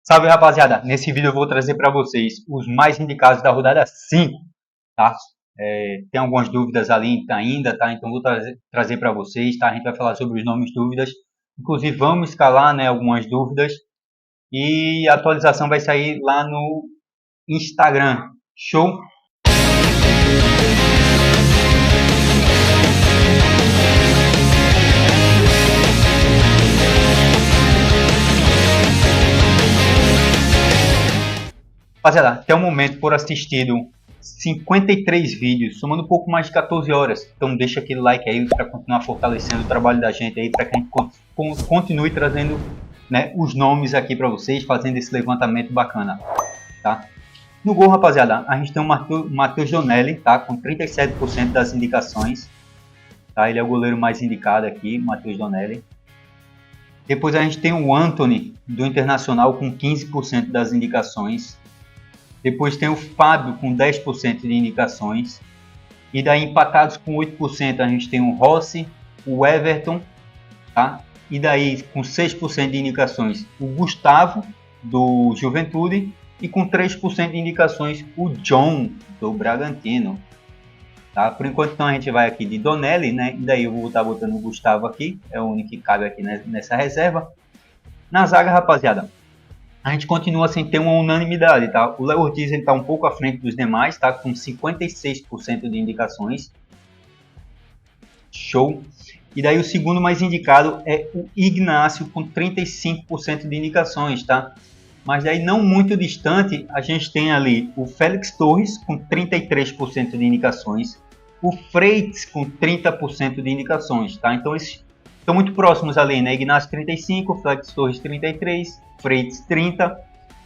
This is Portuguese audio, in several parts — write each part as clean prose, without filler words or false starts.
Salve, rapaziada! Nesse vídeo eu vou trazer para vocês os mais indicados da rodada 5, tá? Tem algumas dúvidas ali ainda, tá? Então vou trazer para vocês, tá? A gente vai falar sobre os nomes dúvidas. Inclusive vamos escalar, né, algumas dúvidas. E a atualização vai sair lá no Instagram. Show? Rapaziada, até o momento foram assistidos 53 vídeos, somando um pouco mais de 14 horas. Então deixa aquele like aí para continuar fortalecendo o trabalho da gente aí, para que a gente continue trazendo, né, os nomes aqui para vocês, fazendo esse levantamento bacana, tá? No gol, rapaziada, a gente tem o Matheus Donelli, tá, com 37% das indicações, tá? Ele é o goleiro mais indicado aqui, Matheus Donelli. Depois a gente tem o Anthony, do Internacional, com 15% das indicações. Depois tem o Fábio com 10% de indicações. E daí empatados com 8% a gente tem o Rossi, o Everton, tá? E daí com 6% de indicações o Gustavo, do Juventude. E com 3% de indicações o John, do Bragantino. Tá? Por enquanto então a gente vai aqui de Donelli, né? E daí eu vou estar botando o Gustavo aqui. É o único que cabe aqui nessa reserva. Na zaga, rapaziada, a gente continua sem ter uma unanimidade, tá? O Léo Ortiz está um pouco à frente dos demais, tá? Com 56% de indicações. Show! E daí o segundo mais indicado é o Ignacio, com 35% de indicações, tá? Mas daí não muito distante, a gente tem ali o Félix Torres, com 33% de indicações. O Freitas, com 30% de indicações, tá? Então esses estão muito próximos ali, né? Ignacio 35, Félix Torres 33, Freitas 30,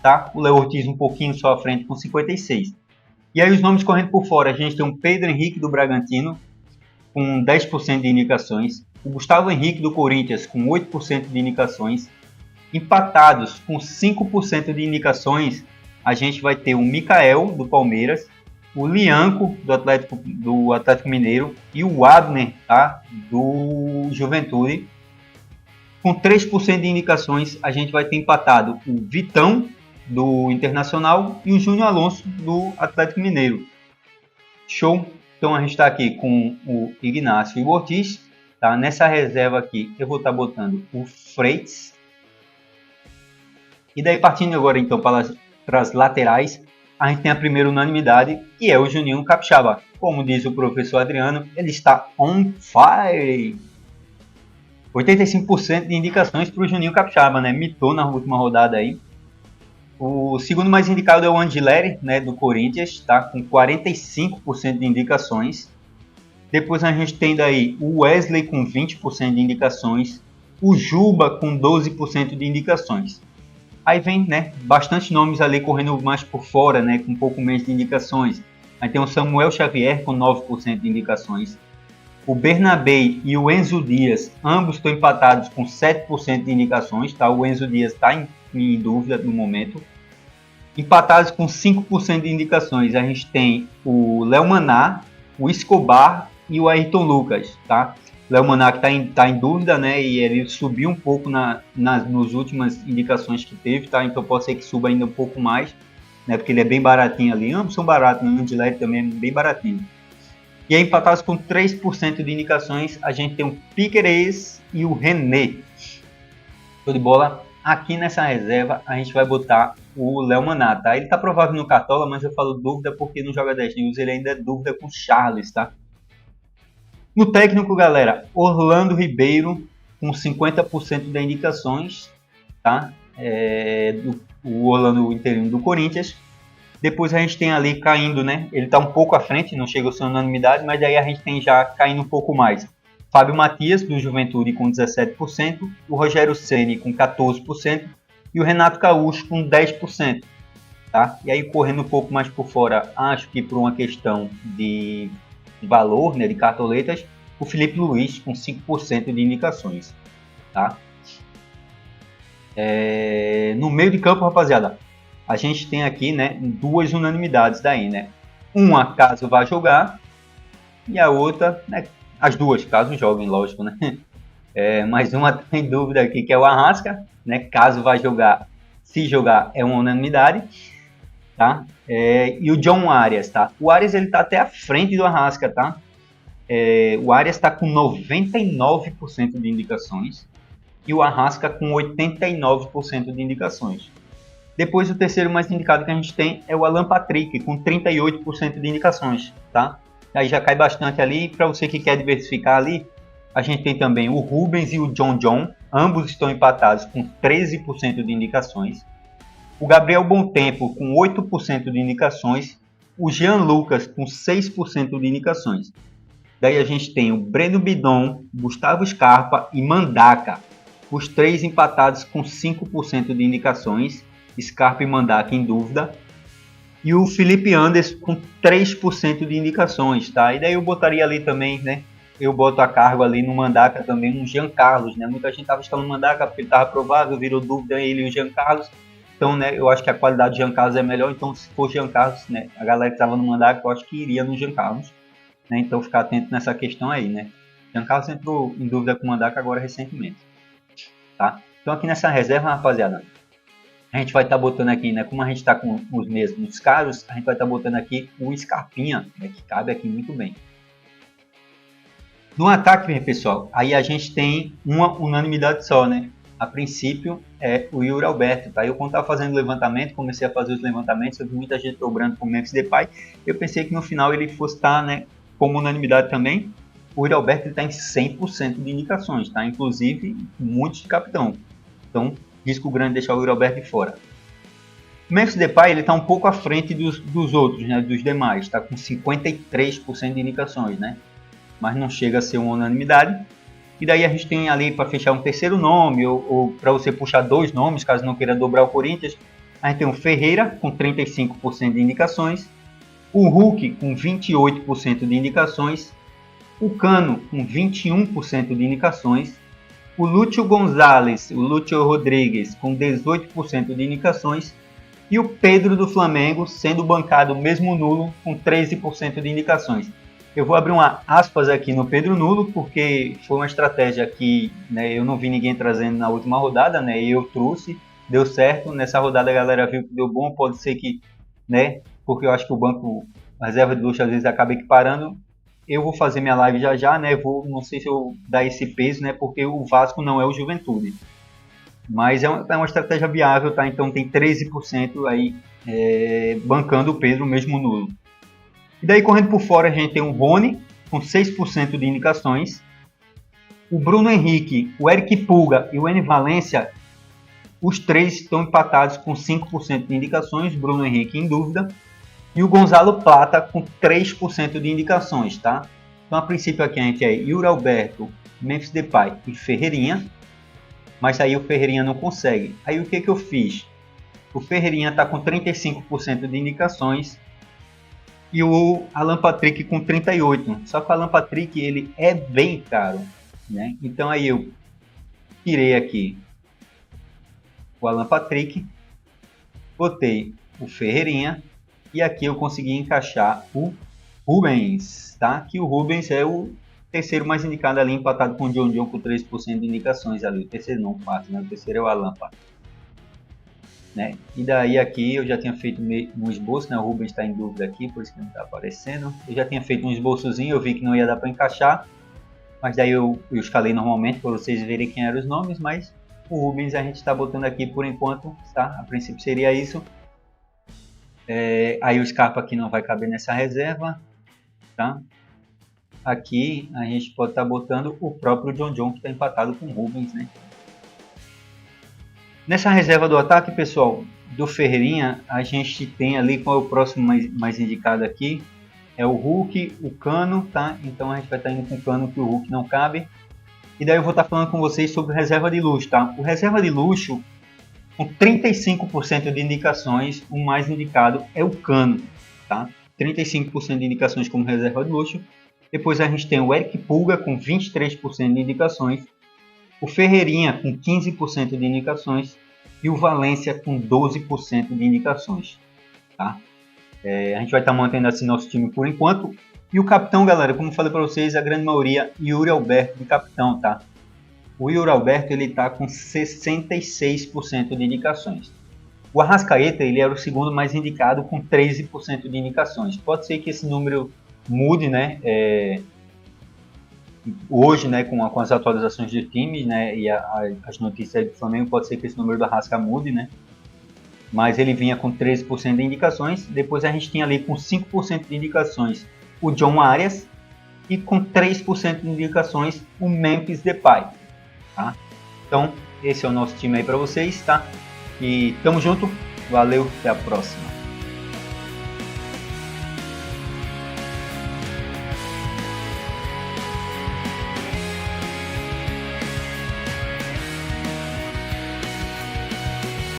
tá? O Léo Ortiz um pouquinho só à frente com 56. E aí os nomes correndo por fora, a gente tem o Pedro Henrique do Bragantino com 10% de indicações, o Gustavo Henrique do Corinthians com 8% de indicações. Empatados com 5% de indicações, a gente vai ter o Mikael do Palmeiras, o Lianco do Atlético Mineiro e o Abner, tá, do Juventude. Com 3% de indicações, a gente vai ter empatado o Vitão do Internacional e o Júnior Alonso do Atlético Mineiro. Show? Então a gente está aqui com o Ignacio e o Ortiz. Tá? Nessa reserva aqui eu vou estar botando o Freitas. E daí partindo agora então para as laterais, a gente tem a primeira unanimidade, que é o Juninho Capixaba. Como diz o professor Adriano, ele está on fire. 85% de indicações para o Juninho Capixaba, né? Mitou na última rodada aí. O segundo mais indicado é o Angileri, né, do Corinthians, tá? Com 45% de indicações. Depois a gente tem daí o Wesley com 20% de indicações. O Juba com 12% de indicações. Aí vem, né, bastante nomes ali correndo mais por fora, né, com um pouco menos de indicações. Aí tem o Samuel Xavier com 9% de indicações. O Bernabé e o Enzo Dias, ambos estão empatados com 7% de indicações, tá? O Enzo Dias está em dúvida no momento. Empatados com 5% de indicações, a gente tem o Léo Maná, o Escobar e o Ayrton Lucas, tá? Léo Maná que tá em dúvida, né? E ele subiu um pouco nas últimas indicações que teve, tá? Então pode ser que suba ainda um pouco mais, né? Porque ele é bem baratinho ali. Ambos são baratos, né? O Angileri também é bem baratinho. E aí empatados com 3% de indicações, a gente tem o Piquerez e o René. Show de bola? Aqui nessa reserva a gente vai botar o Léo Maná, tá? Ele tá provável no Cartola, mas eu falo dúvida porque no Joga 10 News ele ainda é dúvida com o Charles, tá? No técnico, galera, Orlando Ribeiro com 50% das indicações, tá? O Orlando interino do Corinthians. Depois a gente tem ali caindo, né? Ele tá um pouco à frente, não chega a ser unanimidade, mas daí a gente tem já caindo um pouco mais. Fábio Matias, do Juventude, com 17%, o Rogério Ceni com 14% e o Renato Gaúcho com 10%. Tá? E aí correndo um pouco mais por fora, acho que por uma questão de valor, né, de cartoletas, o Felipe Luiz com 5% de indicações. Tá? No meio de campo, rapaziada, a gente tem aqui, né, duas unanimidades daí, né? Uma caso vá jogar e a outra, né, as duas caso joguem, lógico, né? Mas uma tem dúvida aqui que é o Arrasca, né? Caso vá jogar se jogar é uma unanimidade, tá? E o John Arias, tá? O Arias ele tá até à frente do Arrasca, tá? O Arias está com 99% de indicações e o Arrasca com 89% de indicações. Depois o terceiro mais indicado que a gente tem é o Alan Patrick, com 38% de indicações, tá? Aí já cai bastante ali. Para você que quer diversificar ali, a gente tem também o Rubens e o John, ambos estão empatados com 13% de indicações. O Gabriel Bontempo com 8% de indicações, o Jean Lucas com 6% de indicações. Daí a gente tem o Breno Bidon, Gustavo Scarpa e Mandaka, os três empatados com 5% de indicações, Scarpa e Mandaka em dúvida, e o Felipe Anderson com 3% de indicações, tá? E daí eu botaria ali também, né? Eu boto a cargo ali no Mandaka também, no Jean Carlos, né? Muita gente estava escalando o Mandaka porque ele estava aprovado, virou dúvida ele e o Jean Carlos. Então, né, eu acho que a qualidade do Jean Carlos é melhor. Então, se for Jean Carlos, né, a galera que estava no Mandaka, eu acho que iria no Jean Carlos. Né? Então, ficar atento nessa questão aí, né? Jean Carlos entrou em dúvida com o Mandaka agora recentemente. Tá? Então, aqui nessa reserva, rapaziada, a gente vai estar botando aqui, né? Como a gente está com os mesmos casos, a gente vai estar botando aqui o Scarpinha, né, que cabe aqui muito bem. No ataque, pessoal, aí a gente tem uma unanimidade só, né? A princípio é o Yuri Alberto, tá? Eu quando estava fazendo levantamento, comecei a fazer os levantamentos, eu vi muita gente dobrando com o Memphis Depay, eu pensei que no final ele fosse estar, né, como unanimidade também. O Yuri Alberto está em 100% de indicações, tá? Inclusive muitos de capitão. Então, risco grande deixar o Yuri Alberto de fora. O Memphis Depay ele está um pouco à frente dos outros, né, dos demais, está com 53% de indicações, né? Mas não chega a ser uma unanimidade. E daí a gente tem ali para fechar um terceiro nome, ou para você puxar dois nomes, caso não queira dobrar o Corinthians, a gente tem o Ferreira, com 35% de indicações, o Hulk, com 28% de indicações, o Cano, com 21% de indicações, o Lúcio Gonzalez, o Lúcio Rodrigues, com 18% de indicações, e o Pedro do Flamengo, sendo bancado mesmo nulo, com 13% de indicações. Eu vou abrir uma aspas aqui no Pedro Nulo, porque foi uma estratégia que, né, eu não vi ninguém trazendo na última rodada, né, e eu trouxe, deu certo. Nessa rodada a galera viu que deu bom, pode ser que, né, porque eu acho que o banco, a reserva de luxo às vezes acaba equiparando. Eu vou fazer minha live já, né, não sei se eu dar esse peso, né, porque o Vasco não é o Juventude. Mas é uma estratégia viável, tá? Então tem 13% aí bancando o Pedro mesmo nulo. E daí, correndo por fora, a gente tem o Rony, com 6% de indicações. O Bruno Henrique, o Eric Pulga e o N Valência, os três estão empatados com 5% de indicações. Bruno Henrique em dúvida. E o Gonzalo Plata com 3% de indicações, tá? Então, a princípio aqui a gente é Yuri Alberto, Memphis Depay e Ferreirinha. Mas aí o Ferreirinha não consegue. Aí o que eu fiz? O Ferreirinha está com 35% de indicações. E o Alan Patrick com 38%. Só que o Alan Patrick ele é bem caro, né? Então aí eu tirei aqui o Alan Patrick, botei o Ferreirinha e aqui eu consegui encaixar o Rubens, tá? Que o Rubens é o terceiro mais indicado ali, empatado com o John com 3% de indicações ali. O terceiro não, o quarto, né? O terceiro é o Alan Patrick. Né? E daí aqui eu já tinha feito um esboço, né? O Rubens está em dúvida aqui, por isso que não está aparecendo. Eu já tinha feito um esboçozinho, eu vi que não ia dar para encaixar, mas daí eu escalei normalmente para vocês verem quem eram os nomes, mas o Rubens a gente está botando aqui por enquanto, tá? A princípio seria isso. Aí o Scarpa aqui não vai caber nessa reserva, tá? Aqui a gente pode estar botando o próprio John que está empatado com o Rubens, né? Nessa reserva do ataque, pessoal, do Ferreirinha, a gente tem ali, qual é o próximo mais indicado aqui? É o Hulk, o Cano, tá? Então a gente vai estar indo com o Cano, que o Hulk não cabe. E daí eu vou estar falando com vocês sobre reserva de luxo, tá? O reserva de luxo, com 35% de indicações, o mais indicado é o Cano, tá? 35% de indicações como reserva de luxo. Depois a gente tem o Eric Pulga, com 23% de indicações. O Ferreirinha com 15% de indicações e o Valência com 12% de indicações. Tá? A gente vai estar mantendo assim nosso time por enquanto. E o capitão, galera, como eu falei para vocês, a grande maioria, Yuri Alberto de capitão. Tá? O Yuri Alberto está com 66% de indicações. O Arrascaeta, ele era o segundo mais indicado com 13% de indicações. Pode ser que esse número mude, né? Hoje, né, com as atualizações de times, né, e as notícias do Flamengo, pode ser que esse número do Arrasca mude, né? Mas ele vinha com 13% de indicações. Depois a gente tinha ali com 5% de indicações o John Arias e com 3% de indicações o Memphis Depay, tá? Então, esse é o nosso time aí para vocês, tá? E tamo junto, valeu, até a próxima.